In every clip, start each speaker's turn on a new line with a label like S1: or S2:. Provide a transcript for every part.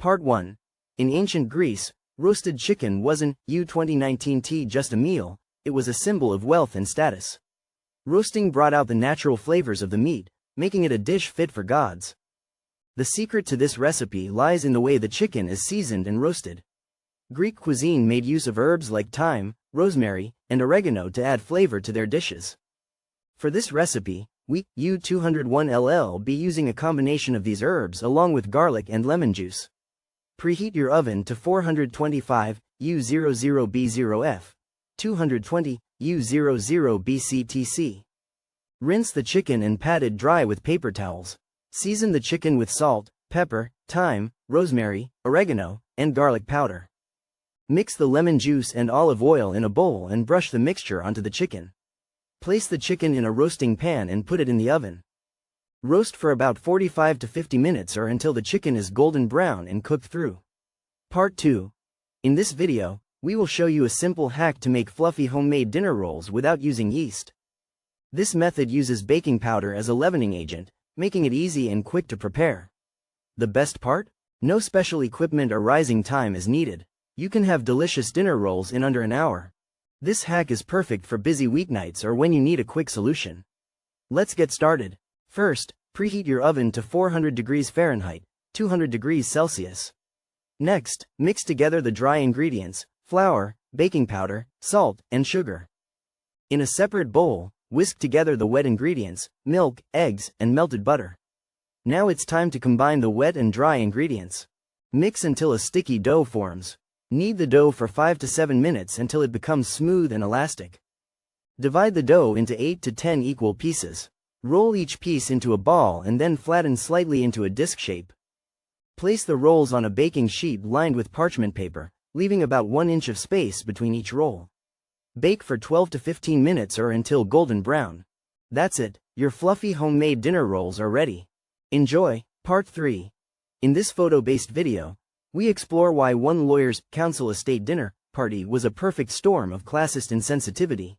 S1: Part 1. In ancient Greece, roasted chicken wasn't, 2019 just a meal, it was a symbol of wealth and status. Roasting brought out the natural flavors of the meat, making it a dish fit for gods. The secret to this recipe lies in the way the chicken is seasoned and roasted. Greek cuisine made use of herbs like thyme, rosemary, and oregano to add flavor to their dishes. For this recipe, we, 201 be using a combination of these herbs along with garlic and lemon juice. Preheat your oven to 425 U00B0F, 220 U00BCTC. Rinse the chicken and pat it dry with paper towels. Season the chicken with salt, pepper, thyme, rosemary, oregano, and garlic powder. Mix the lemon juice and olive oil in a bowl and brush the mixture onto the chicken. Place the chicken in a roasting pan and put it in the oven. Roast for about 45 to 50 minutes or until the chicken is golden brown and cooked through. Part 2. In this video, we will show you a simple hack to make fluffy homemade dinner rolls without using yeast. This method uses baking powder as a leavening agent, making it easy and quick to prepare. The best part? No special equipment or rising time is needed. You can have delicious dinner rolls in under an hour. This hack is perfect for busy weeknights or when you need a quick solution. Let's get started. First, preheat your oven to 400 degrees Fahrenheit, 200 degrees Celsius. Next, mix together the dry ingredients, flour, baking powder, salt, and sugar. In a separate bowl, whisk together the wet ingredients, milk, eggs, and melted butter. Now it's time to combine the wet and dry ingredients. Mix until a sticky dough forms. Knead the dough for 5 to 7 minutes until it becomes smooth and elastic. Divide the dough into 8 to 10 equal pieces. Roll each piece into a ball and then flatten slightly into a disc shape. Place the rolls on a baking sheet lined with parchment paper, leaving about 1 inch of space between each roll. Bake for 12 to 15 minutes or until golden brown. That's it, your fluffy homemade dinner rolls are ready. Enjoy. Part 3. In this photo-based video, we explore why one lawyer's council estate dinner party was a perfect storm of classist insensitivity.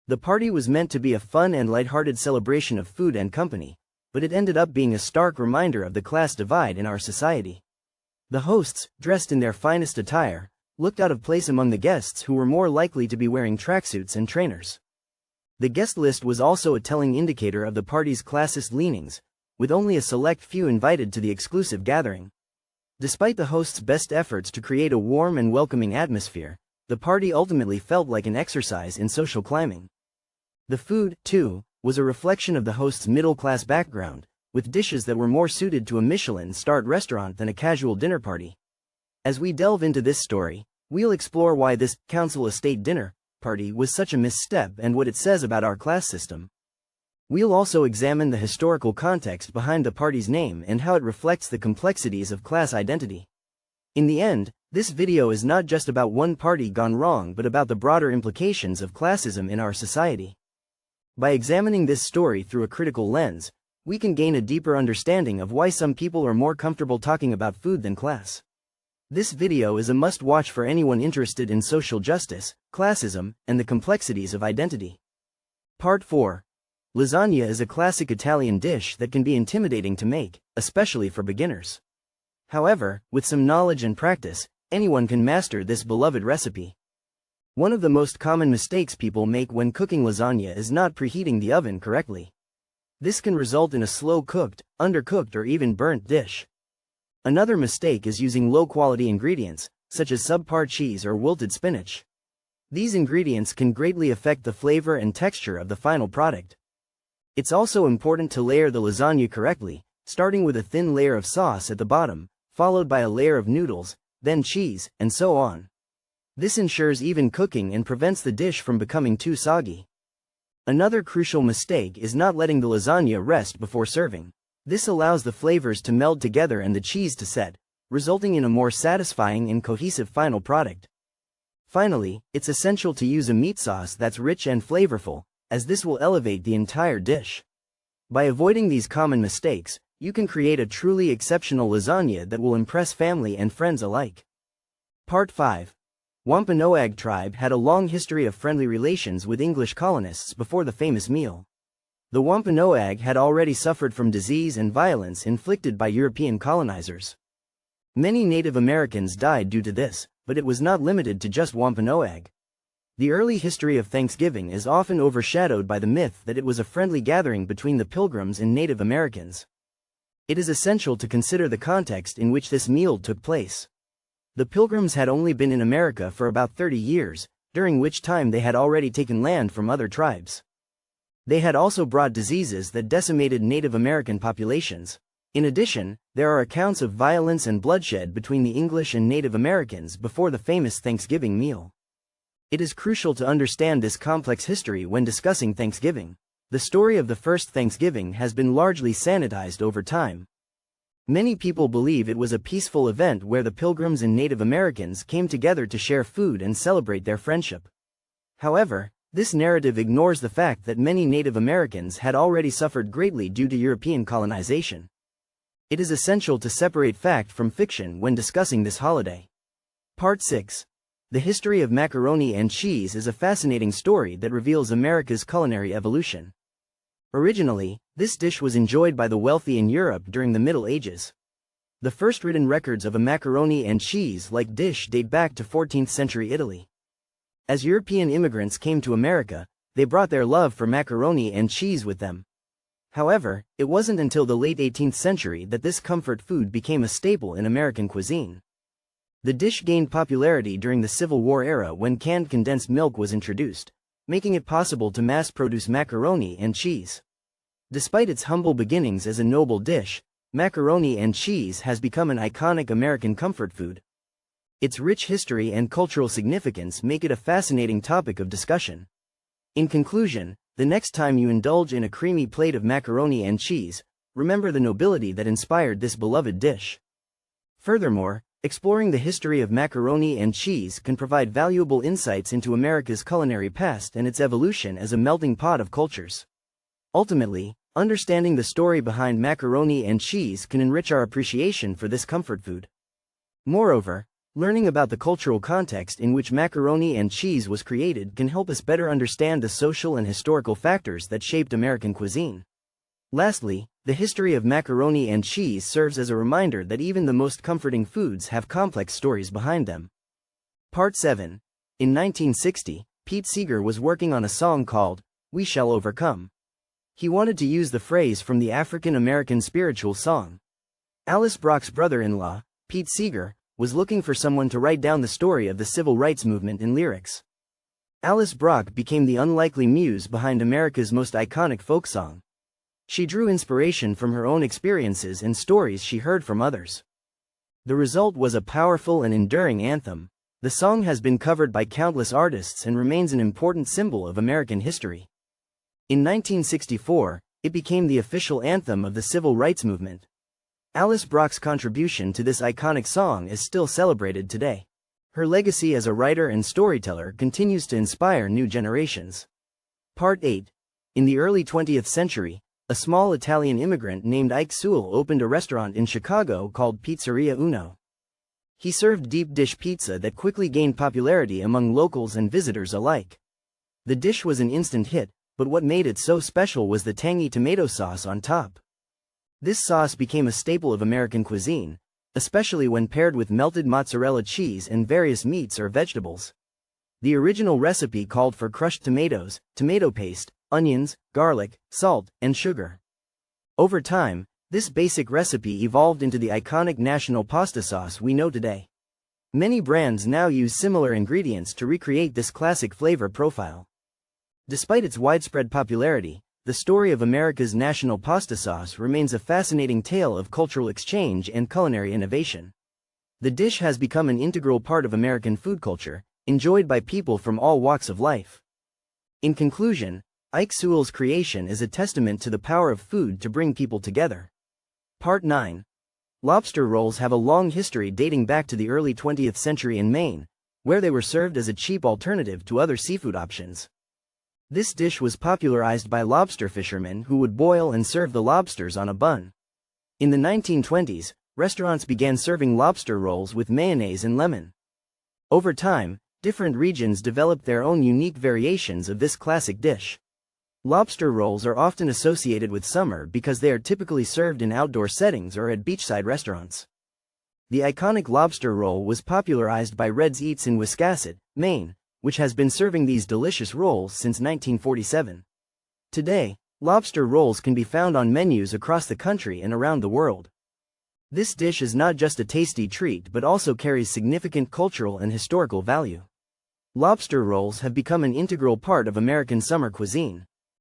S1: The party was meant to be a fun and lighthearted celebration of food and company, but it ended up being a stark reminder of the class divide in our society. The hosts, dressed in their finest attire, looked out of place among the guests who were more likely to be wearing tracksuits and trainers. The guest list was also a telling indicator of the party's classist leanings, with only a select few invited to the exclusive gathering. Despite the hosts' best efforts to create a warm and welcoming atmosphere, the party ultimately felt like an exercise in social climbing. The food, too, was a reflection of the hosts' middle-class background, with dishes that were more suited to a Michelin-starred restaurant than a casual dinner party. As we delve into this story, we'll explore why this council estate dinner party was such a misstep and what it says about our class system. We'll also examine the historical context behind the party's name and how it reflects the complexities of class identity. In the end, this video is not just about one party gone wrong but about the broader implications of classism in our society. By examining this story through a critical lens, we can gain a deeper understanding of why some people are more comfortable talking about food than class. This video is a must-watch for anyone interested in social justice, classism, and the complexities of identity. Part 4. Lasagna is a classic Italian dish that can be intimidating to make, especially for beginners. However, with some knowledge and practice, anyone can master this beloved recipe. One of the most common mistakes people make when cooking lasagna is not preheating the oven correctly. This can result in a slow-cooked, undercooked, or even burnt dish. Another mistake is using low-quality ingredients, such as subpar cheese or wilted spinach. These ingredients can greatly affect the flavor and texture of the final product. It's also important to layer the lasagna correctly, starting with a thin layer of sauce at the bottom, followed by a layer of noodles, then cheese, and so on. This ensures even cooking and prevents the dish from becoming too soggy. Another crucial mistake is not letting the lasagna rest before serving. This allows the flavors to meld together and the cheese to set, resulting in a more satisfying and cohesive final product. Finally, it's essential to use a meat sauce that's rich and flavorful, as this will elevate the entire dish. By avoiding these common mistakes, you can create a truly exceptional lasagna that will impress family and friends alike. Part 5. Wampanoag tribe had a long history of friendly relations with English colonists before the famous meal. The Wampanoag had already suffered from disease and violence inflicted by European colonizers. Many Native Americans died due to this, but it was not limited to just Wampanoag. The early history of Thanksgiving is often overshadowed by the myth that it was a friendly gathering between the Pilgrims and Native Americans. It is essential to consider the context in which this meal took place. The Pilgrims had only been in America for about 30 years, during which time they had already taken land from other tribes. They had also brought diseases that decimated Native American populations. In addition, there are accounts of violence and bloodshed between the English and Native Americans before the famous Thanksgiving meal. It is crucial to understand this complex history when discussing Thanksgiving. The story of the first Thanksgiving has been largely sanitized over time. Many people believe it was a peaceful event where the Pilgrims and Native Americans came together to share food and celebrate their friendship. However, this narrative ignores the fact that many Native Americans had already suffered greatly due to European colonization. It is essential to separate fact from fiction when discussing this holiday. Part 6. The history of macaroni and cheese is a fascinating story that reveals America's culinary evolution. Originally, this dish was enjoyed by the wealthy in Europe during the Middle Ages. The first written records of a macaroni and cheese-like dish date back to 14th century Italy. As European immigrants came to America, they brought their love for macaroni and cheese with them. However, it wasn't until the late 18th century that this comfort food became a staple in American cuisine. The dish gained popularity during the Civil War era when canned condensed milk was introduced, making it possible to mass-produce macaroni and cheese. Despite its humble beginnings as a noble dish, macaroni and cheese has become an iconic American comfort food. Its rich history and cultural significance make it a fascinating topic of discussion. In conclusion, the next time you indulge in a creamy plate of macaroni and cheese, remember the nobility that inspired this beloved dish. Furthermore, exploring the history of macaroni and cheese can provide valuable insights into America's culinary past and its evolution as a melting pot of cultures. Ultimately, understanding the story behind macaroni and cheese can enrich our appreciation for this comfort food. Moreover, learning about the cultural context in which macaroni and cheese was created can help us better understand the social and historical factors that shaped American cuisine. Lastly, the history of macaroni and cheese serves as a reminder that even the most comforting foods have complex stories behind them. Part 7. In 1960, Pete Seeger was working on a song called, "We Shall Overcome." He wanted to use the phrase from the African-American spiritual song. Alice Brock's brother-in-law, Pete Seeger, was looking for someone to write down the story of the civil rights movement in lyrics. Alice Brock became the unlikely muse behind America's most iconic folk song. She drew inspiration from her own experiences and stories she heard from others. The result was a powerful and enduring anthem. The song has been covered by countless artists and remains an important symbol of American history. In 1964, it became the official anthem of the civil rights movement. Alice Brock's contribution to this iconic song is still celebrated today. Her legacy as a writer and storyteller continues to inspire new generations. Part 8. In the early 20th century, a small Italian immigrant named Ike Sewell opened a restaurant in Chicago called Pizzeria Uno. He served deep dish pizza that quickly gained popularity among locals and visitors alike. The dish was an instant hit, but what made it so special was the tangy tomato sauce on top. This sauce became a staple of American cuisine, especially when paired with melted mozzarella cheese and various meats or vegetables. The original recipe called for crushed tomatoes, tomato paste, onions, garlic, salt, and sugar. Over time, this basic recipe evolved into the iconic national pasta sauce we know today. Many brands now use similar ingredients to recreate this classic flavor profile. Despite its widespread popularity, the story of America's national pasta sauce remains a fascinating tale of cultural exchange and culinary innovation. The dish has become an integral part of American food culture, enjoyed by people from all walks of life. In conclusion, Ike Sewell's creation is a testament to the power of food to bring people together. Part 9. Lobster rolls have a long history dating back to the early 20th century in Maine, where they were served as a cheap alternative to other seafood options. This dish was popularized by lobster fishermen who would boil and serve the lobsters on a bun. In the 1920s, restaurants began serving lobster rolls with mayonnaise and lemon. Over time, different regions developed their own unique variations of this classic dish. Lobster rolls are often associated with summer because they are typically served in outdoor settings or at beachside restaurants. The iconic lobster roll was popularized by Red's Eats in Wiscasset, Maine, which has been serving these delicious rolls since 1947. Today, lobster rolls can be found on menus across the country and around the world. This dish is not just a tasty treat but also carries significant cultural and historical value. Lobster rolls have become an integral part of American summer cuisine.